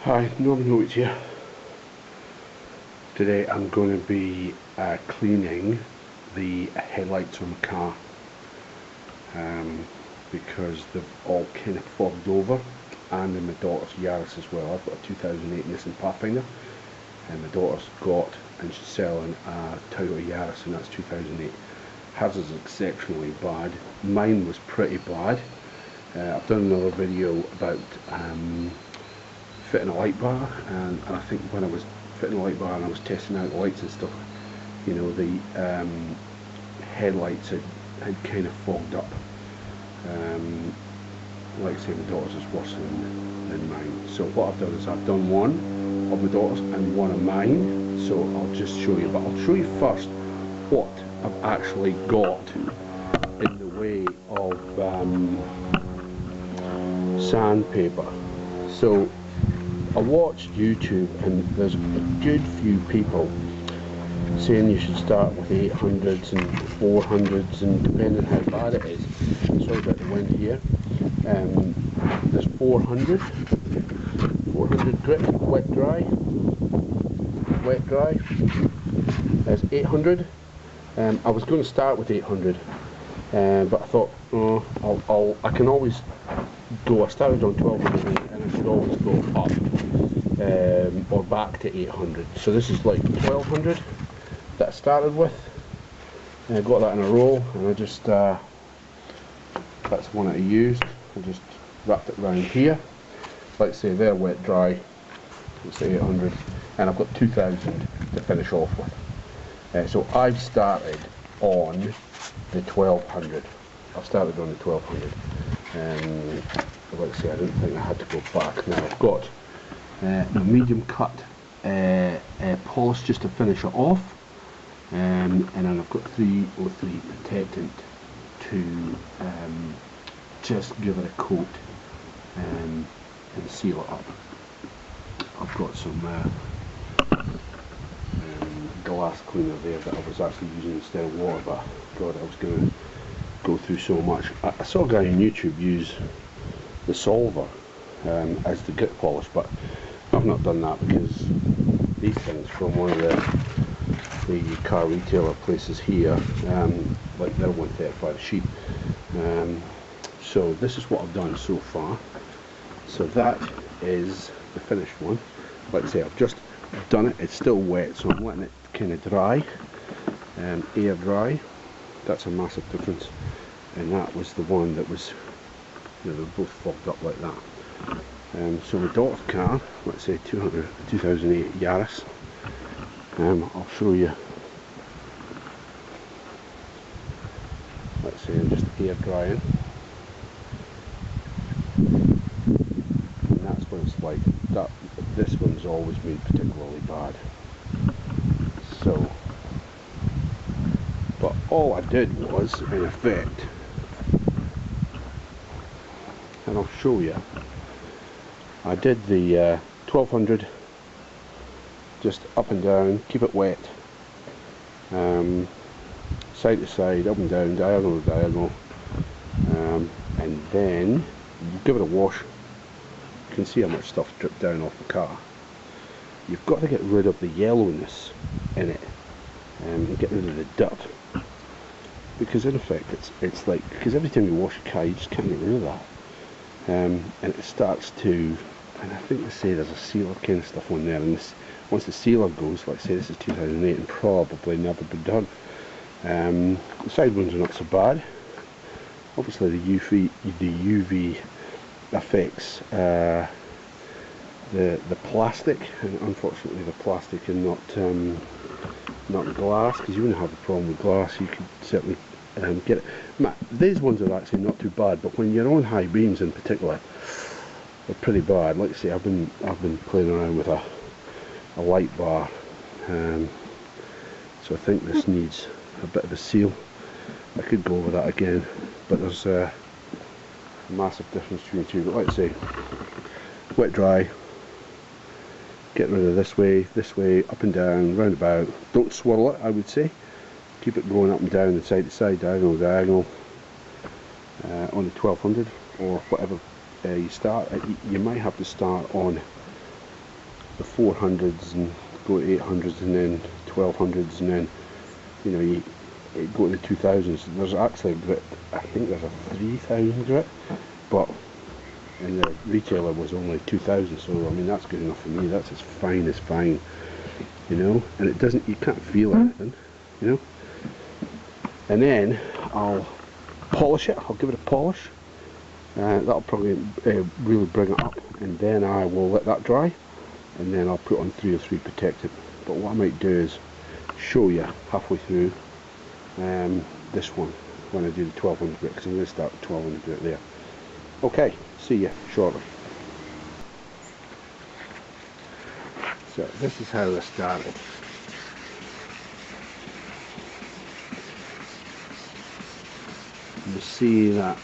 Hi, Norman Notes here. Today I'm going to be cleaning the headlights on the car because they've all kind of fogged over, and in my daughter's Yaris as well. I've got a 2008 Nissan Pathfinder, and my daughter's got, and she's selling a Toyota Yaris, and that's 2008. Hers is exceptionally bad. Mine was pretty bad. I've done another video about fitting a light bar, and I think when I was fitting a light bar and I was testing out the lights and stuff, you know, the headlights had kind of fogged up. Like I say, my daughter's is worse than mine. So what I've done is I've done one of my daughter's and one of mine, so I'll just show you, but I'll show you first what I've actually got in the way of sandpaper. So I watched YouTube, and there's a good few people saying you should start with 800s and 400s, and depending how bad it is. Sorry about the wind here. There's 400 grip, wet dry. There's 800. I was going to start with 800, but I thought, oh, I can always go. I started on 1200 and I could always go up or back to 800. So this is like 1200 that I started with, and I got that in a roll, and I just that's the one that I used. I just wrapped it around here. Like I say, they're wet dry. Let's say 800, and I've got 2000 to finish off with. So I've started on the 1200. I've started on the 1200. Like I say, I didn't think I had to go back. Now I've got a medium cut polish just to finish it off, and then I've got 303 protectant to just give it a coat and seal it up. I've got some glass cleaner there that I was actually using instead of water, but God, I was going to go through so much. I saw a guy on YouTube use the solver as the grit polish, but I've not done that because these things from one of the car retailer places here, like they're 135 sheet. So this is what I've done so far. So that is the finished one. Like I say, I've just done it. It's still wet, so I'm letting it kind of dry, air dry. That's a massive difference. And that was the one that was, you know, they're both fogged up like that. So my daughter's car, let's say 2008 Yaris, I'll show you. Let's say I'm just air drying, and that's what it's like. This one's always been particularly bad. So, but all I did was, in effect, and I'll show you, I did the 1200 just up and down, keep it wet, side to side, up and down, diagonal to diagonal, and then give it a wash. You can see how much stuff dripped down off the car. You've got to get rid of the yellowness in it, and get rid of the dirt, because in effect it's like, because every time you wash a car you just can't get rid of that. And it starts to, and I think they say there's a sealer kind of stuff on there, and this, once the sealer goes, like I say, this is 2008 and probably never been done. The side ones are not so bad. Obviously the UV affects the plastic, and unfortunately the plastic and not glass, because you wouldn't have a problem with glass. You could certainly get it. These ones are actually not too bad, but when you're on high beams in particular, they're pretty bad. Like I say, I've been playing around with a light bar, so I think this needs a bit of a seal. I could go over that again, but there's a massive difference between the two. But like I say, wet dry, get rid of this way, up and down, round about. Don't swirl it, I would say. Keep it going up and down, and side to side, diagonal to diagonal, on the 1200 or whatever you start. You might have to start on the 400s and go to 800s and then 1200s, and then you know you go to the 2000s. There's actually a grit, I think there's a 3000 grit, but and the retailer was only 2000, so I mean that's good enough for me. That's as fine, you know, and it doesn't, you can't feel anything, you know. And then I'll polish it, I'll give it a polish. That'll probably really bring it up, and then I will let that dry, and then I'll put on 303 protectant. But what I might do is show you halfway through this one when I do the 1200 grit, because I'm going to start with 1200 grit there. Okay, see you shortly. So this is how I started. You see that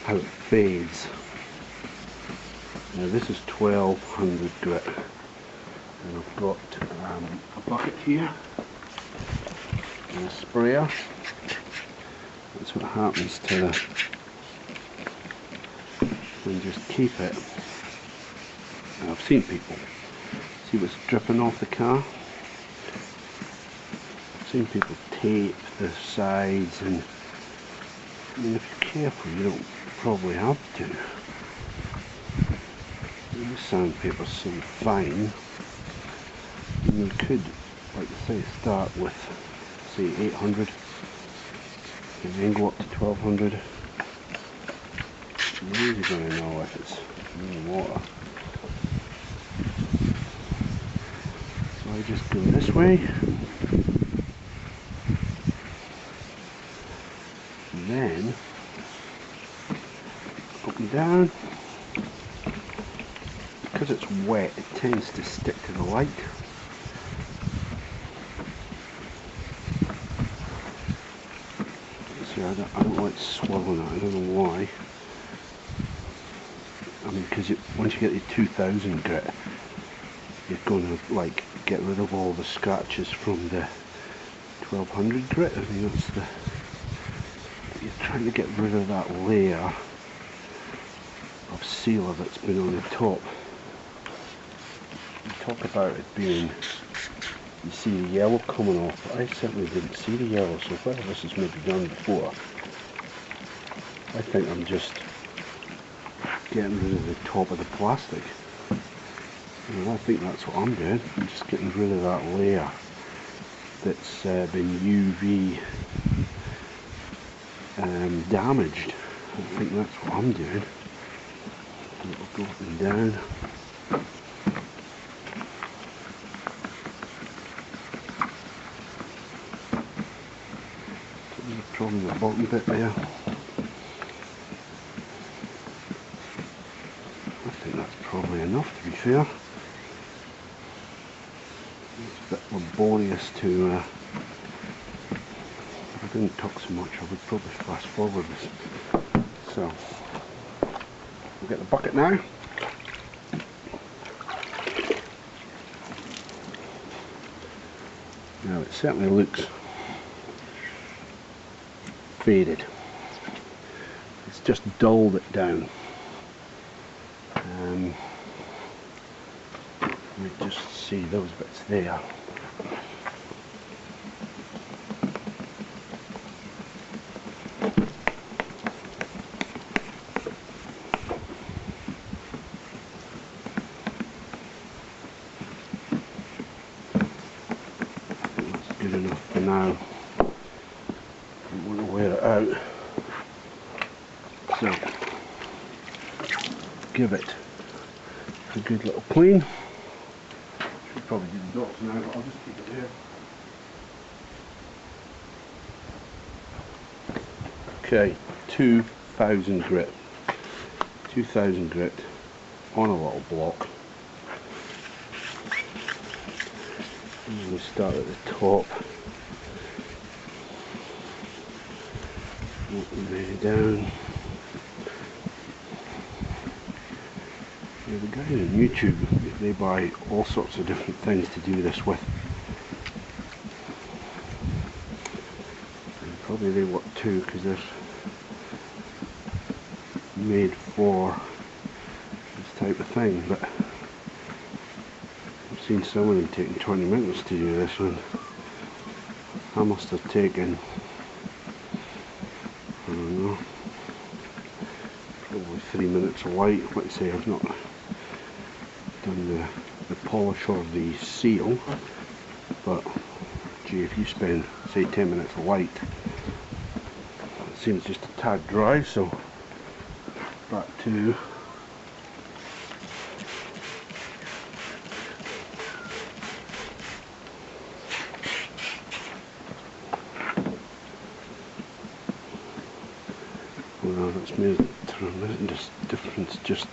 how it fades. Now this is 1200 grit, and I've got a bucket here and a sprayer. That's what happens to the, and just keep it. Now, I've seen people, see what's dripping off the car? I've seen people tape the sides, and I mean, if you're careful you don't probably have to. The sandpaper's so fine, and you could, like I say, start with say 800 and then go up to 1200. You're really going to know if it's in water. So I just go this way, and then up and down. Because it's wet, it tends to stick to the light. See, I don't like swirling it, I don't know why. I mean, because once you get the 2000 grit, you're going to like get rid of all the scratches from the 1200 grit. I mean, that's the, you're trying to get rid of that layer of sealer that's been on the top. You talk about it being, you see the yellow coming off, but I certainly didn't see the yellow, so whether this has maybe done before, I think I'm just getting rid of the top of the plastic. And I think that's what I'm doing. I'm just getting rid of that layer that's been UV damaged. I think that's what I'm doing. And it'll go up and down. Probably the bottom bit there. I think that's probably enough, to be fair. It's a bit laborious to, if I didn't talk so much I would probably fast forward this. So, we'll get the bucket now. Now it certainly looks faded. It's just dulled it down. You just see those bits there. That's good enough for now. Want to wear it out, so give it a good little clean. Should probably do the dots now, but I'll just keep it there. Okay, 2000 grit. 2000 grit on a little block. And we start at the top. Way down. Yeah, the guys on YouTube, they buy all sorts of different things to do this with. And probably they work too, because they're made for this type of thing, but I've seen some of them taking 20 minutes to do this one. I must have taken, I don't know, probably 3 minutes of light. Like I say, I've not done the polish or the seal, but gee, if you spend say 10 minutes of light, it seems just a tad dry. So back to well, that's made a tremendous difference just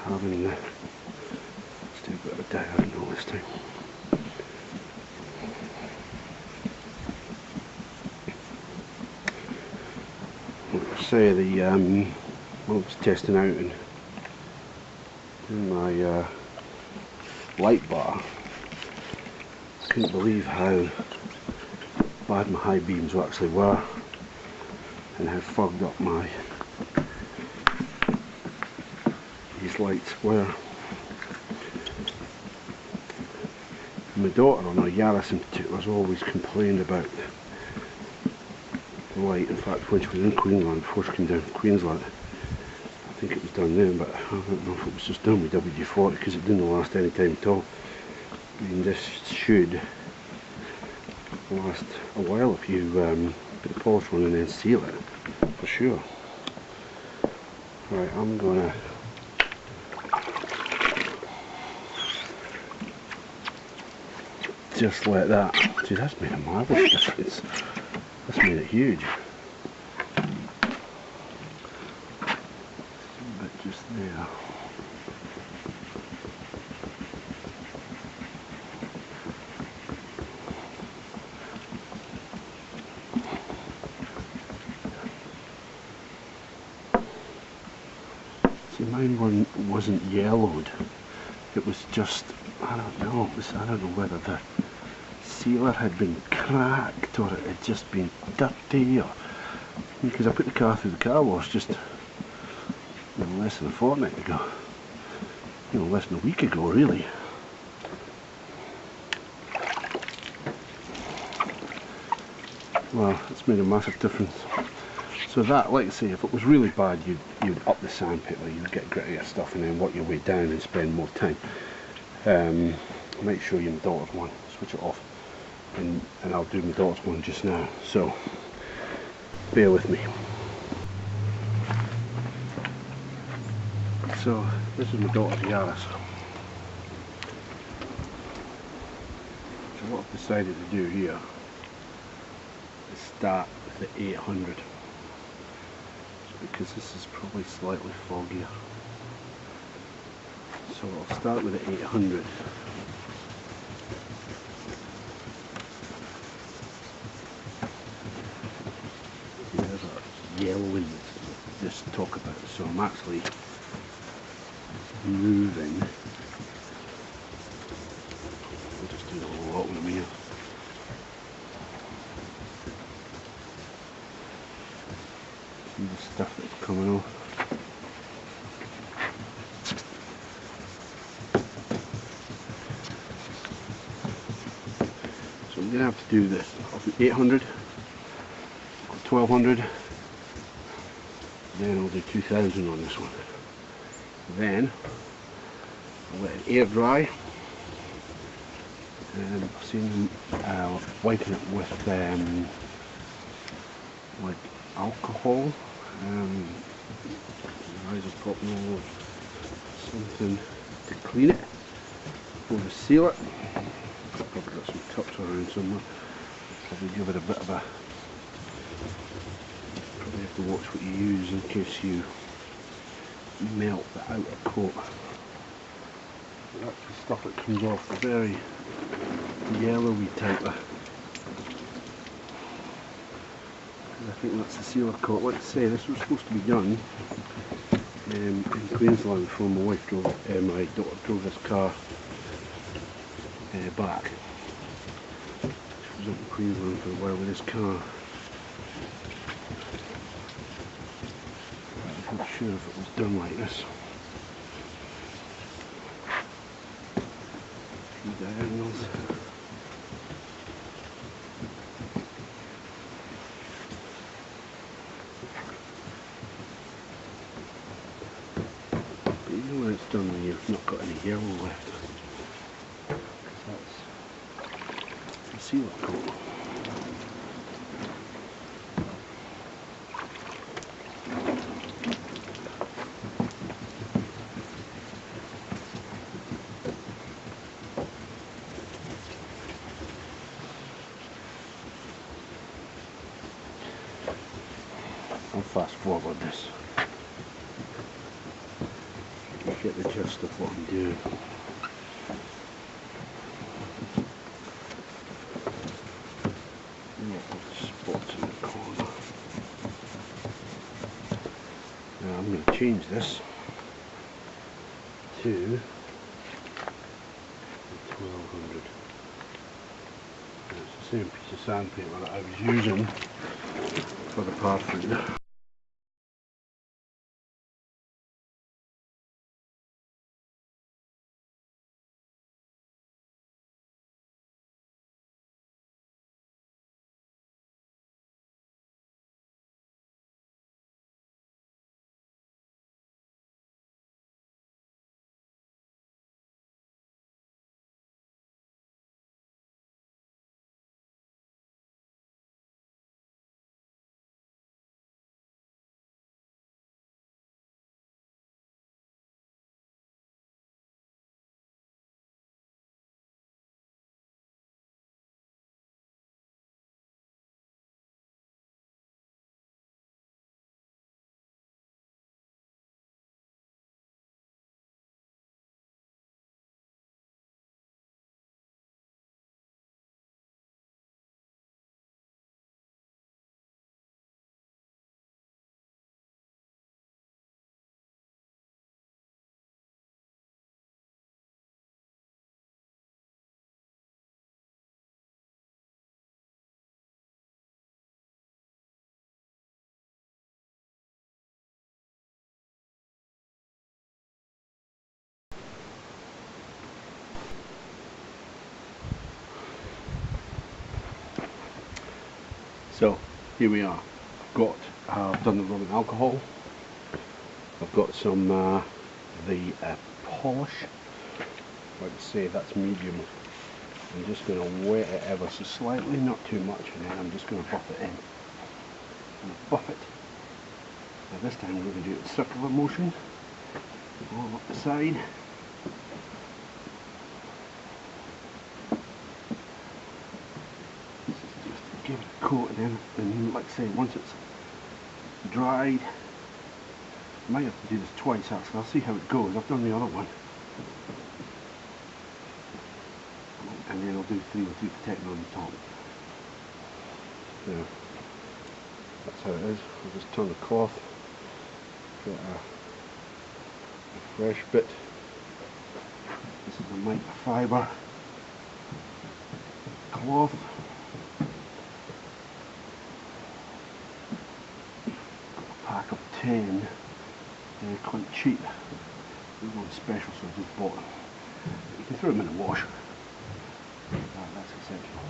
having the, let's do a bit of a diagonal this time. Say the when I was testing out in my light bar, I couldn't believe how bad my high beams actually were and how fogged up these lights were. My daughter on her Yaris in particular has always complained about the light. In fact, when she was in Queensland, before she came down from Queensland, I think it was done then, but I don't know if it was just done with WD-40 because it didn't last any time at all. I mean, this should last a while if you put the polish on and then seal it, for sure. Right, I'm gonna just let that, see, that's made a marvellous difference. That's made it huge. But just there. See, mine wasn't yellowed. It was just, I don't know. I don't know whether the sealer had been cracked or it had just been dirty, or because I put the car through the car wash just less than a fortnight ago, less than a week ago really. Well, it's made a massive difference. So that, like I say, if it was really bad, you'd up the sandpaper, you'd get grittier stuff and then work your way down and spend more time. Make sure your daughter's one, switch it off. And I'll do my daughter's one just now, so bear with me. So this is my daughter's Yaris. So what I've decided to do here is start with the 800, because this is probably slightly foggier. So I'll start with the 800. Yellowing this talk about, so I'm actually moving. I'll just do the whole lot with them here. See the stuff that's coming off. So I'm going to have to do this. I'll do 800, 1200. Then I'll do 2000 on this one. Then I'll let it air dry, and I've seen them wiping it with like alcohol, isopropyl or something to clean it before they seal it. I've probably got some cups around somewhere. Probably give it a bit of a, you have to watch what you use in case you melt the outer coat. That's the stuff that comes off, the very yellowy type of, I think that's the sealer coat. Like I say, this was supposed to be done in Queensland before my wife drove, my daughter drove this car back. She was up in Queensland for a while with this car. sure if it was done like this. Few diagonals. But you know when it's done when you've not got any yellow left. Let's see what I've got. I'll fast forward this. You get the gist of what I'm doing. Spots in the corner. Now I'm going to change this to 1200. It's the same piece of sandpaper that I was using for the Pathfinder. So here we are. I've done the rubbing alcohol. I've got some the polish. Like I say, that's medium. I'm just going to wet it ever so slightly, not too much, and then I'm just going to buff it in. I'm going to buff it. Now this time we're going to do it in circular motion, all up the side. Give it a coat, and then like I say, once it's dried, I might have to do this twice actually. I'll see how it goes. I've done the other one, and then I'll do 3 with 3 protecting on the top. Yeah, that's how it is. I'll just turn the cloth, get a fresh bit. This is a microfiber cloth. Pack of 10, they're quite cheap. They're not special, so I just bought them. You can throw them in the wash. That's exceptional.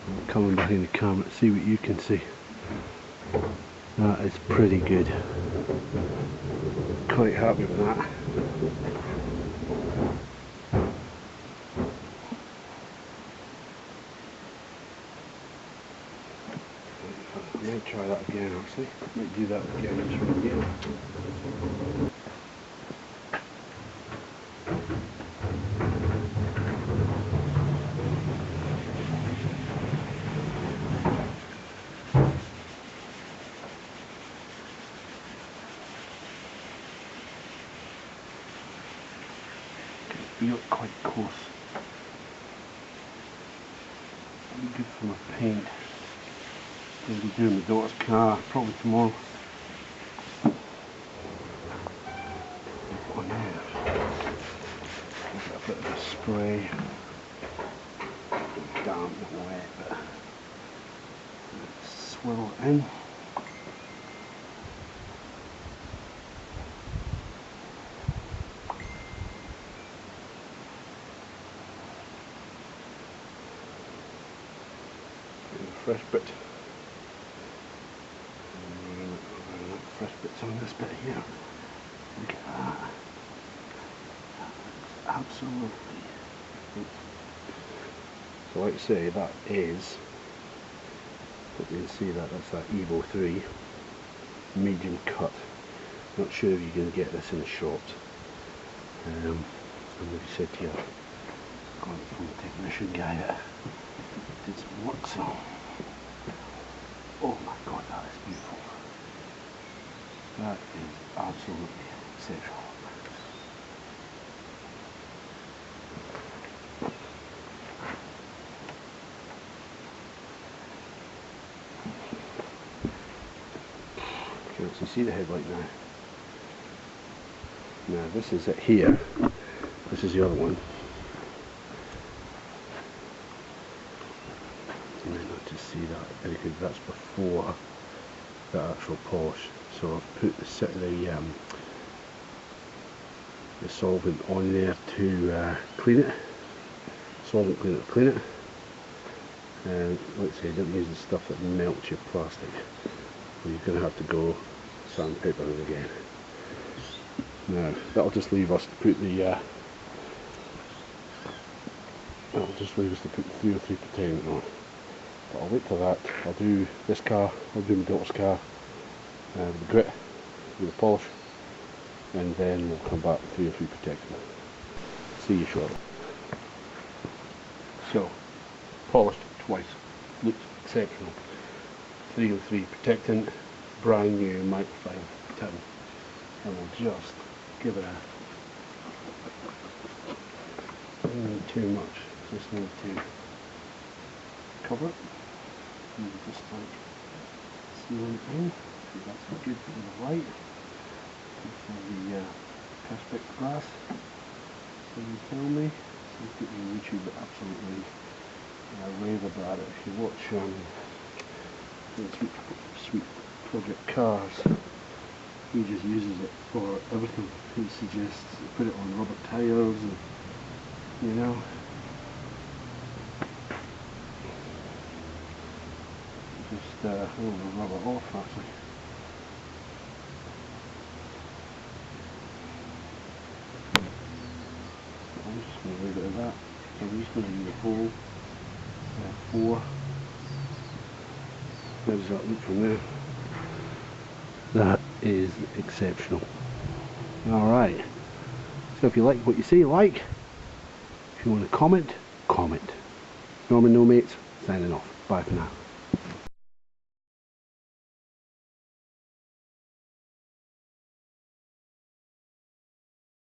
I'm coming behind the camera to see what you can see. That is pretty good. Quite happy with that. I might try that again actually. Might do that again just from here. Feel it quite close. That'd be good for my paint. I'll be doing my daughter's car probably tomorrow. On there. Give it a bit of a spray. Damp, not wet, but swirl it in. Fresh bit. Fresh bits on this bit here. Look at that. That's absolutely. So like I say, that is, hope you can see that, that's that Evo 3 medium cut. Not sure if you can get this in a shot. And like I said to you, got it from the technician guy that did some work, so. Oh my god, that is beautiful. That is absolutely exceptional. You can see the headlight now. Now this is it here. This is the other one. You might not just see that very good. That's before the actual polish. So I've put the solvent on there to clean it. Solvent cleaner to clean it. And like I say, I didn't use the stuff that melts your plastic. You're going to have to go sandpaper it again. Now that'll just leave us to put the that'll just leave us to put the 303 protectant on. But I'll wait for that. I'll do this car, I'll do my daughter's car with the grit, with the polish, and then we'll come back with 303 protectant. See you shortly. So, polished twice, looks exceptional. 303 protectant, brand new microfiber tin, and we'll just give it a, don't need too much, just need to cover it, and just like seal it in. So that's good for the light, good for the perspex glass. So you tell me, some people on YouTube that absolutely rave about it. If you watch Sweet Project Cars, he just uses it for everything. He suggests you put it on rubber tires, and you know, just rub it off actually. So I'm just going to leave it at that. So I'm just going to use a whole 4. How does that look from there? That is exceptional. Alright, so if you like what you see, like. If you want to comment, comment. Norman No Mates, signing off. Bye for now.